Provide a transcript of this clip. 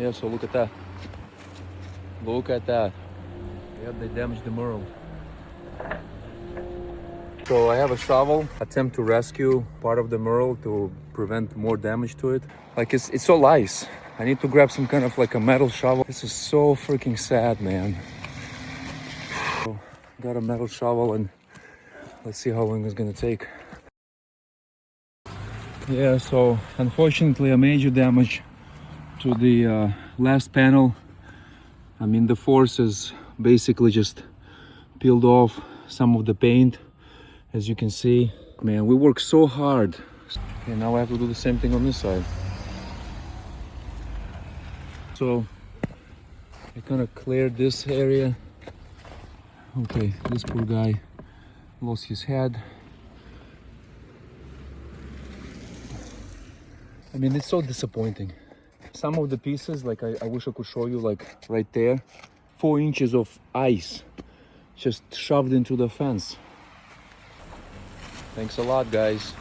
Yeah, so look at that. Look at that. Yeah, they damaged the mural. So I have a shovel, attempt to rescue part of the mural to prevent more damage to it. Like it's all ice. I need to grab some kind of like a metal shovel. This is so freaking sad, man. So, got a metal shovel and let's see how long it's gonna take. Yeah, so unfortunately a major damage to the last panel. I mean, the forces basically just peeled off some of the paint, as you can see. Man, we worked so hard. Okay, now I have to do the same thing on this side. So I kind of cleared this area. Okay, this poor guy lost his head. I mean, it's so disappointing. Some of the pieces, like I wish I could show you, like right there, 4 inches of ice just shoved into the fence. Thanks a lot, guys.